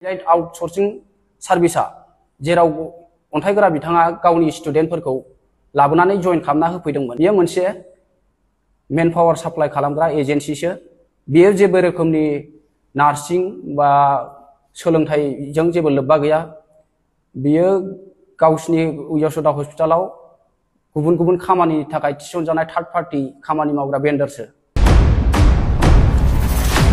Elite आउटसोर्सिं सार्भिसा जेराव अन्थाइगोरा बिथाङा गावनि स्टुडेन्टफोरखौ लाबोनानै जइन खालामना होफैदोंमोन। बेयो मोनसे मेन पावार साप्लाइ खालामग्रा एजेन्सिसो। बेयो जेबो रोखोमनि नार्सिं बा सोलोंथाइजों जेबो लोब्बा गैया। बियो गावसिनि यशोदा हस्पिटालाव गुबुन गुबुन खामानिनि थाखाय थिसनजानाय थार्ड पार्टी खामानि मावग्रा भेन्डरसो।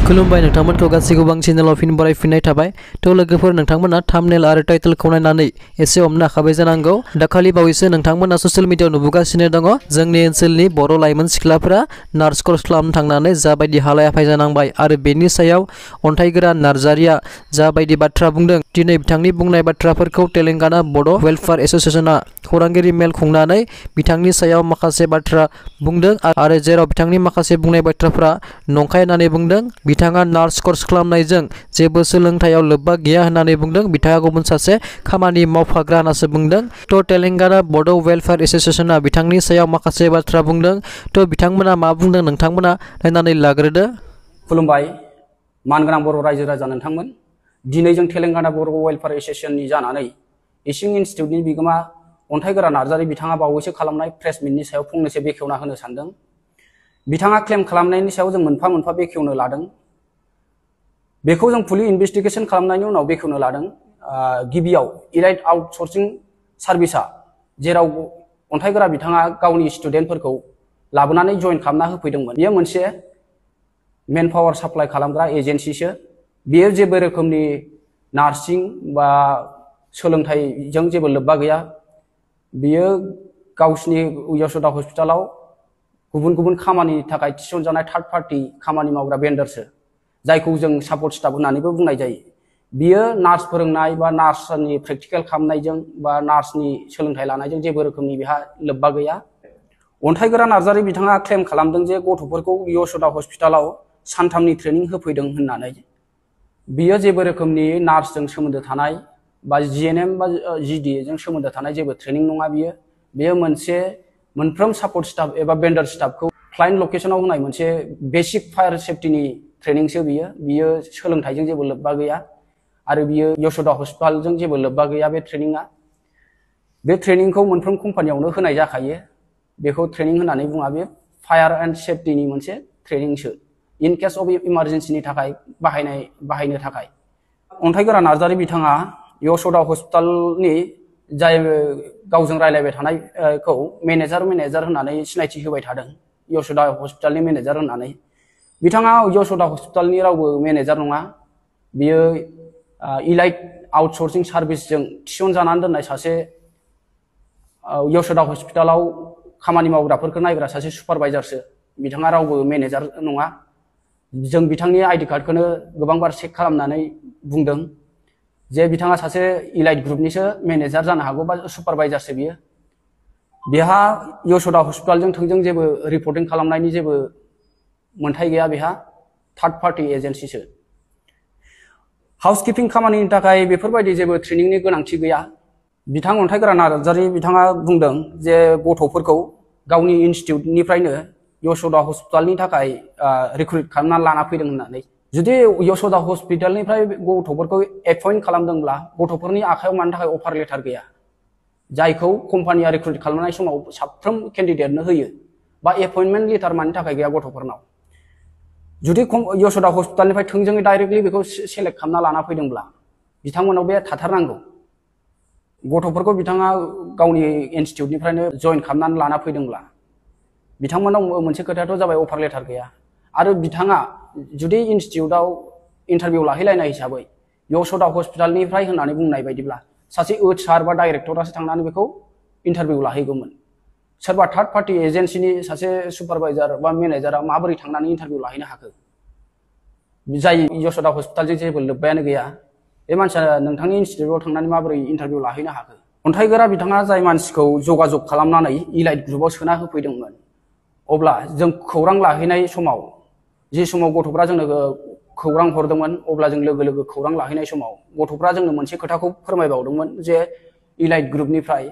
खुलुमबाय नोंथांमोनखौ गासैखौबो आं चेनेलाव फिन बरायफिननाय थाबाय। थ' लोगोफोर, नोंथांमोना थाम्बनेल आरो टाइटेलखौ नायनानै एसे हमनो हाखाबाय जानांगौ। दाखालि बावैसो नोंथांमोना ससियेल मिडियायाव नुबोगासिनो दङ जोंनि ओनसोलनि बर' लाइमोन सिख्लाफोरा नार्स कर्स खालामनो थांनानै जाबायदि हालाय हाफाय जानांबाय आरो बेनि सायाव अन्थाइगोरा नार्जारिया जाबायदि बाथ्रा बुंदों। दिनै बिथांनि बुंनाय बाथ्राफोरखौ तेलेंगाना बड' वेलफेयार एस'सिएशना खौरांगिरि मेल खुंनानै बिथांनि सायाव माखासे बाथ्रा बुंदों आरो जेराव बिथांनि माखासे बुंनाय बाथ्राफोरा नंखाय होननानै बुंदों। बिथाङा नार्स कर्स खालामनायजों जेबो सोलोंथायाव लोब्बा गैया होननानै बुंदों। बिथाङा गुबुन सासे खामानि मावफाग्रा होननासो बुंदों। थ' तेलेंगाना बड' वेलफेयार एस'सिएशना बिथांनि सायाव माखासे बाथ्रा बुंदों। थ' बिथांमोना मा बुंदों नोंथांमोना नायनानै लाग्रोदो। खुलुमबाय मानगोनां बर' रायजो राजा नोंथांमोन। दिनै जों तेलेंगाना बर' वेलफेयार एस'सिएशननि जानानै इसिं इनस्टिट्यूटनि बिगोमा अन्थाइगोरा नार्जारि बिथाङा बावैसो खालामनाय प्रेस मिटनि सायाव फंनैसो बेखेवना होनो सानदों। बिथाङा क्लेम खालामनायनि सायाव जों मोनफा मोनफा बेखेवनो लादों। बेखौ जों फुलि इनभेस्टिगेशन खालामनायनि उनाव बेखेवनो लादों। गिबियाव इलाइट आउटसोर्सिं सार्भिसा जेराव अन्थाइगोरा बिथाङा गावनि स्टुडेन्टफोरखौ लाबोनानै जइन खालामना होफैदोंमोन। बेयो मोनसे मेन पावार साप्लाइ खालामग्रा एजेन्सिसो। बेयो जेबो रोखोमनि नार्सिं बा सोलोंथाइजों जेबो लोब्बा गैया। बियो गावसिनि यशोदा हस्पिटालाव गुबुन गुबुन खामानिनि थाखाय थिसनजानाय थार्ड पार्टी खामानि मावग्रा भेन्डरसो, जायखौ जों सापर्ट स्टाफ होननानैबो बुंनाय जायो। बियो नार्स फोरोंनाय बा नार्सनि प्रेक्टिकेल खालामनायजों बा नार्सनि सोलोंथाइ लानायजों जेबो रोखोमनि बेहा लोब्बा गैया। अन्थाइगोरा नार्जारि बिथाङा क्लेम खालामदों जे गथ'फोरखौ यशोदा हस्पिटालाव सानथामनि ट्रेनिं होफैदों होननानै। बियो जेबो रोखोमनि नार्सजों सोमोन्दो थानाय बा जिएनएम बा जिडिएजों सोमोन्दो थानाय जेबो ट्रेनिं नङा। बेयो मोनसे मोनफ्रोम सापर्ट स्टाफ एबा भेन्डर स्टाफखौ क्लाइन्ट लकेशनाव होनाय मोनसे बेसिक फायार सेफ्टिनि ट्रेनिंसो। बियो सोलोंथाइजों जेबो लोब्बा गैया आरो बियो यशोदा हस्पिटालजों जेबो लोब्बा गैया। बे ट्रेनिंखौ मोनफ्रोम कम्पानियावनो होनाय जाखायो। बेखौ ट्रेनिं होननानै बुङा, बे फायार एन्ड सेफ्टिनि मोनसे ट्रेनिंसो इन केस अफ इमारजेन्सिनि थाखाय बाहायनो थाखाय। अन्थाइगोरा नार्जारि बिथाङा यशोदा हस्पिटालनि जाय गावजों रायलायबाय थानायखौ मेनेजार होननानै सिनायथि होबाय थादों, यशोदा हस्पिटालनि मेनेजार होननानै। बिथाङा यशोदा हस्पिटालनि रावबो मेनेजार नङा। बियो इलाइट आउटसोर्सिं सार्भिसजों थिसनजानानै दोननाय सासे यशोदा हस्पिटालाव खामानि मावग्राफोरखौ नायग्रा सासे सुपारभाइजारसो। बिथाङा रावबो मेनेजार नङा। जों बिथांनि आइडि कार्डखौनो गोबांबार चेक खालामनानै बुंदों जे बिथाङा सासे इलाइट ग्रुपनिसो मेनेजार जानो हागौ बा सुपारभाइजारसो। बेहा यशोदा हस्पिटालजों थोंजों जेबो रिपर्टिं खालामनायनि जेबो मोन्थाय गैया। बेहा थार्ड पार्टी एजेन्सिसो। हाउसकिपिं खामानिनि थाखाय बेफोरबायदि जेबो ट्रेनिंनि गोनांथि गैया। बिथां अन्थाइगोरा नार्जारि बिथाङा बुंदों जे गथ'फोरखौ गावनि इनस्टिट्यूटनिफ्रायनो यशोदा हस्पिटालनि थाखाय रिक्रुइट खालामनानै लाना फैदों होननानै। जुदि यशोदा हस्पिटालनिफ्राय गथ'फोरखौ एपइन्ट खालामदोंब्ला गथ'फोरनि आखायाव मानि थाखाय अफार लेटार गैया, जायखौ कम्पानिया रिक्रुइट खालामनाय समाव साफ्रोम केन्डिडेटनो होयो, बा एपइन्टमेन्ट लेटार मानि थाखाय गैया गथ'फोरनाव? जुदि यशोदा हस्पिटालनिफ्राय थोंजोङै डाइरेक्टलि बेखौ सेलेक्ट खालामना लाना फैदोंब्ला बिथांमोनाव बे थाथारनांगौ। गथ'फोरखौ बिथाङा गावनि इनस्टिट्यूटनिफ्रायनो जइन खालामनानै लाना फैदोंब्ला बिथांमोनाव मोनसे खोथायाथ' जाबाय अफार लेटार गैया। आरो बिथाङा जुदि इनस्टिट्यूटआव इन्टारभिउ लाहैलायनाय हिसाबै यशोदा हस्पिटालनिफ्राय होननानै बुंनाय बायदिब्ला सासे HR बा डाइरेक्टरासो थांनानै बेखौ इन्टारभिउ लाहैगौमोन। सोरबा थार्ड पार्टी एजेन्सिनि सासे सुपारभाइजार बा मेनेजारा माबोरै थांनानै इन्टारभिउ लाहैनो हाखो? जाय यशोदा हस्पिटालजों जेबो लोब्बायानो गैया, बे मानसिया नोंथांनि इनस्टिट्यूटआव थांनानै माबोरै इन्टारभिउ लाहैनो हाखो? अन्थाइगोरा बिथाङा जाय मानसिखौ जगाजग खालामनानै इलाइट ग्रुपआव सोना होफैदोंमोन, अब्ला जों खौरां लाहैनाय समाव, जे समाव गथ'फ्रा जोंनो खौरां हरदोंमोन, अब्ला जों लोगो लोगो खौरां लाहैनाय समाव गथ'फ्रा जोंनो मोनसे खोथाखौ फोरमायबावदोंमन जे इलाइट ग्रुपनिफ्राय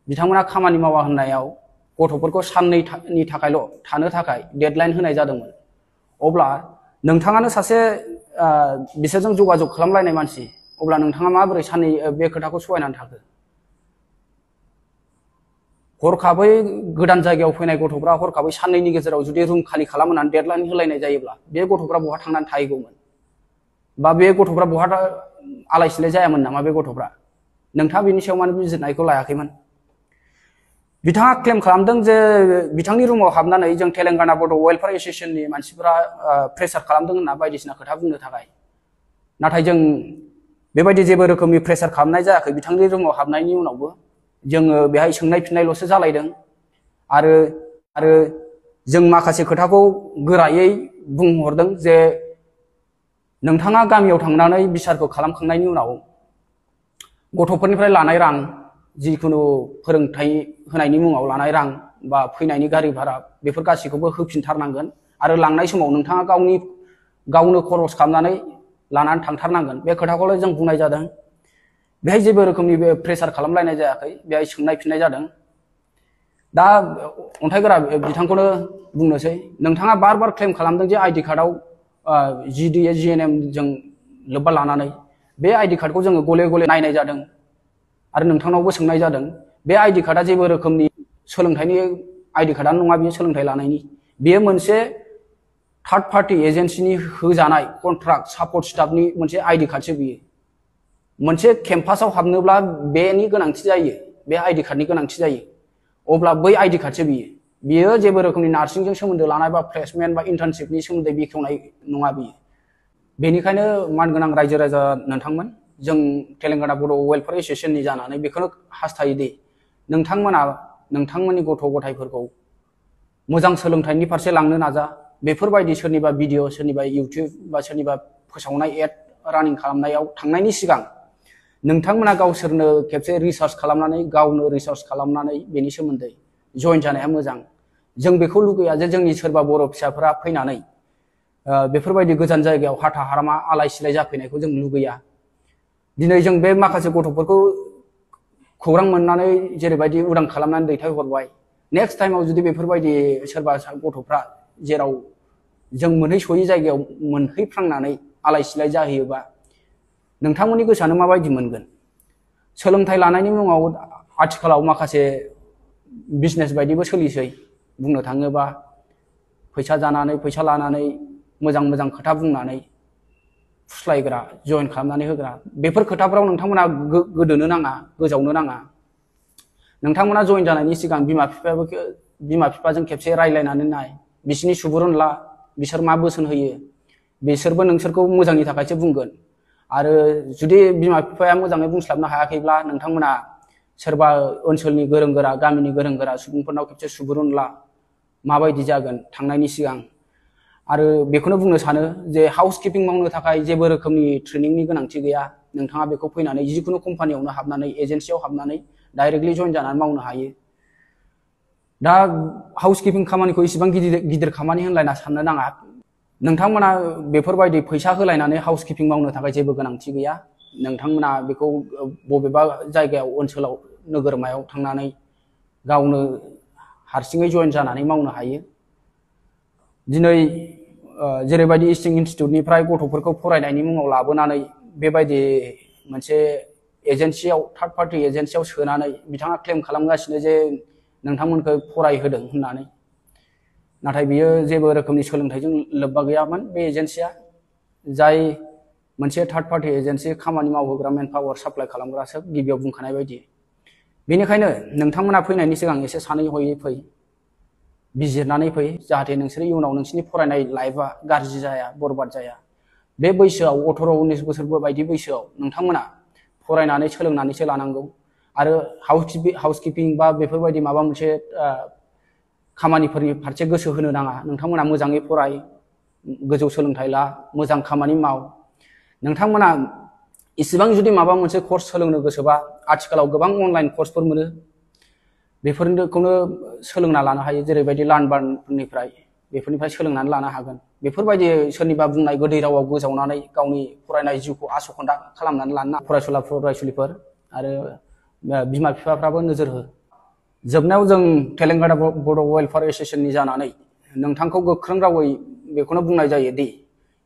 बिथांमोना खामानि मावा होननायाव गथ'फोरखौ साननैनि थाखायल' थानो थाखाय डेडलाइन होनाय जादोंमोन। अब्ला नोंथाङानो सासे बिसोरजों जगाजग खालामलायनाय मानसि, अब्ला नोंथाङा माबोरै साननै बे खोथाखौ सहायनानै थाखो? हरखाबै गोदान जायगायाव फैनाय गथ'फ्रा हरखाबै साननैनि गेजेराव जुदि रुम खालि खालामनानै डेडलाइन होलायनाय जायोब्ला बे गथ'फ्रा बहा थांनानै थाहैगौमोन? बा बे गथ'फ्रा बहा आलाय सिलाय जायामोन नामा बे गथ'फ्रा? नोंथाङा बेनि सायाव मानो बिजिरनायखौ लायाखैमोन? बिथाङा क्लेम खालामदों जे बिथांनि रुमाव हाबनानै जों तेलेंगाना बड' वेलफेयार एस'सिएशननि मानसिफोरा प्रेसार खालामदों होनना बायदिसिना खोथा बुंनो थाखाय। नाथाय जों बेबायदि जेबो रोखोमनि प्रेसार खालामनाय जायाखै। बिथांनि रुमाव हाबनायनि उनावबो जोङो बेहाय सोंनाय फिननायल'सो जालायदों आरो जों माखासे खोथाखौ गोरायै बुंहरदों जे नोंथाङा गामियाव थांनानै बिसारखौ खालामखांनायनि उनाव गथ'फोरनिफ्राय लानाय रां, जिखुनु फोरोंथाइ होनायनि मुङाव लानाय रां बा फैनायनि गारि भारा बेफोर गासैखौबो होफिनथारनांगोन आरो लांनाय समाव नोंथाङा गावनो खरस खालामनानै लानानै थांथारनांगोन। बे खोथाखौल' जों बुंनाय जादों। बेहाय जेबो रोखोमनि बे प्रेसार खालामलायनाय जायाखै। बेहाय सोंनाय फिननाय जादों। दा अन्थाइगोरा बिथांखौनो बुंनोसै, नोंथाङा बार बार क्लेम खालामदों जे आइडि कार्डआव GDA GNM जों लोब्बा लानानै बे आइडि कार्डखौ जोङो गले गले नायनाय जादों आरो नोंथांनावबो सोंनाय जादों। बे आइडि कार्डआ जेबो रोखोमनि सोलोंथाइनि आइडि कार्डआनो नङा, बियो सोलोंथाइ लानायनि। बेयो मोनसे थार्ड पार्टि एजेन्सिनि होजानाय कन्ट्राक्ट सापर्ट स्टाफनि मोनसे आइडि कार्डसो बियो। मोनसे केम्पासाव हाबनोब्ला बेनि गोनांथि जायो, बे आइडि कार्डनि गोनांथि जायो। अब्ला बै आइडि कार्डसो बियो जेबो रोखोमनि नार्सिंजों सोमोन्दो लानाय बा प्लेसमेन्ट बा इन्टार्नशिपनि सोमोन्दै बेखेवनाय नङा बियो। बेनिखायनो मानगोनां रायजो राजा नोंथांमोन, जों तेलेंगाना बड' वेलफेयार एस'सिएशननि जानानै बेखौनो हास्थायोदि नोंथांमोननि गथ' गथायफोरखौ मोजां सोलोंथाइनि फारसे लांनो नाजा। बेफोरबायदि सोरनिबा भिडिअ, सोरनिबा इउटिउब बा सोरनिबा फोसावनाय एड रानिं खालामनायाव थांनायनि सिगां नोंथांमोना गावसोरनो खेबसे गावनो रिसार्च खालामनानै बेनि सोमोन्दै जइन जानाया मोजां। जों बेखौ लुगैया जे जोंनि सोरबा बर' फिसाफोरा फैनानै बेफोरबायदि गोजान जायगायाव हाथा हारामा आलाय सिलाय जाफैनायखौ जों लुगैया। दिनै जों बे माखासे गथ'फोरखौ खौरां मोननानै जेरैबायदि उदां खालामनानै दैथायहरबाय, नेक्स्ट टाइमाव जुदि बेफोरबायदि सोरबा गथ'फ्रा जेराव जों मोनहैस'यै जायगायाव मोनहैफ्रांनानै आलाय सिलाय जाहैयोबा नोंथांमोननि गोसोआनो माबायदि मोनगोन? सोलोंथाइ लानायनि मुङाव आथिखालाव माखासे बिजनेस बायदिबो सोलिसै। बुंनो थाङोबा फैसा जानानै, फैसा लानानै, मोजां खोथा बुंनानै फुस्लायग्रा, जइन खालामनानै होग्रा, बेफोर खोथाफ्राव नोंथांमोना गोदोनो नाङा, गोजावनो नाङा। नोंथांमोना जइन जानायनि सिगां बिमा बिफाजों खेबसे रायज्लायनानै नाय, बिसोरनि सुबुरुन ला, बिसोर मा बोसोन होयो। बिसोरबो नोंसोरखौ मोजांनि थाखायसो बुंगोन। आरो जुदि बिमा बिफाया मोजाङै बुंस्लाबनो हायाखैब्ला नोंथांमोना सोरबा ओनसोलनि गोरों गोरा, गामिनि गोरों गोरा सुबुंफोरनाव खेबसे सुबुरुन ला, माबायदि जागोन थांनायनि सिगां। आरो बेखौनो बुंनो सानो जे हाउस किपिं मावनो थाखाय जेबो रोखोमनि ट्रेनिंनि गोनांथि गैया। नोंथाङा बेखौ फैनानै जिखुनु कम्पानियावनो हाबनानै, एजेन्सियाव हाबनानै डाइरेक्टलि जइन जानानै मावनो हायो। दा हाउस किपिं खामानिखौ इसिबां गिदिर खामानि होनलायना साननो नाङा। नोंथांमोना बेफोरबायदि फैसा होलायनानै हाउस किपिं मावनो थाखाय जेबो गोनांथि गैया। नोंथांमोना बेखौ बबेबा जायगायाव, ओनसोलाव, नोगोरमायाव थांनानै गावनो हारसिङै जइन जानानै मावनो हायो। दिनै जेरैबायदि इस्टिं इन्स्टिटिउटनिफ्राय गथ'फोरखौ फरायनायनि मुङाव लाबोनानै बेबायदि मोनसे एजेन्सियाव, थार्ड पार्टि एजेन्सियाव सोनानै बिथाङा क्लेम खालामगासिनो जे नोंथांमोनखौ फरायहोदों होननानै। नाथाय बियो जेबो रोखोमनि सोलोंथाइजों लोब्बा गैयामोन। बे एजेन्सिया जाय मोनसे थार्ड पार्टि एजेन्सि, खामानि मावहोग्रा, मेन पावार साप्लाइ खालामग्रासो, गिबियाव बुंखानाय बायदि। बेनिखायनो नोंथांमोना फैनायनि सिगां एसे सानै हयै फै, बिजिरनानै फै, जाहाथे नोंसोर इयुनाव नोंसोरनि फरायनाय लाइफआ गाज्रि जाया, बरबाद जाया। बे बैसोआव 18-19 बोसोर बायदि बैसोआव नोंथांमोना फरायनानै सोलोंनानैसो लानांगौ। आरो हाउस किपिं बा बेफोरबायदि माबा मोनसे खामानिफोरनि फारसे गोसो होनो नाङा। नोंथांमोना मोजाङै फराय, गोजौ सोलोंथाइ ला, मोजां खामानि माव। नोंथांमोना इसिबां जुदि माबा मोनसे कर्स सोलोंनो गोसोबा आथिखालाव गोबां अनलाइन कर्सफोर मोनो। बेफोरखौनो सोलोंना लानो हायो। जेरैबायदि बेफोरनिफ्राय सोलोंनानै लानो हागोन। बेफोरबायदि सोरनिबा बुंनाय गोदै रावाव गोजावनानै गावनि फरायनाय जिउखौ आसखान्दा खालामनानै लानो नाङा फरायसुलिफोर आरो बिमा बिफाफ्राबो नोजोर हो। जोबनायाव जों तेलेंगाना बड' वेलफेयार एस'सिएशननि जानानै नोंथांखौ गोख्रों रावै बेखौनो बुंनाय जायो दि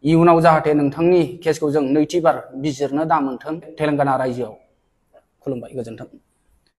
इयुनाव जाहाथे नोंथांनि केसखौ जों नैथिबार बिजिरनो दा मोनथों तेलेंगाना रायजोआव। खुलुमबाय, गोजोन्थों।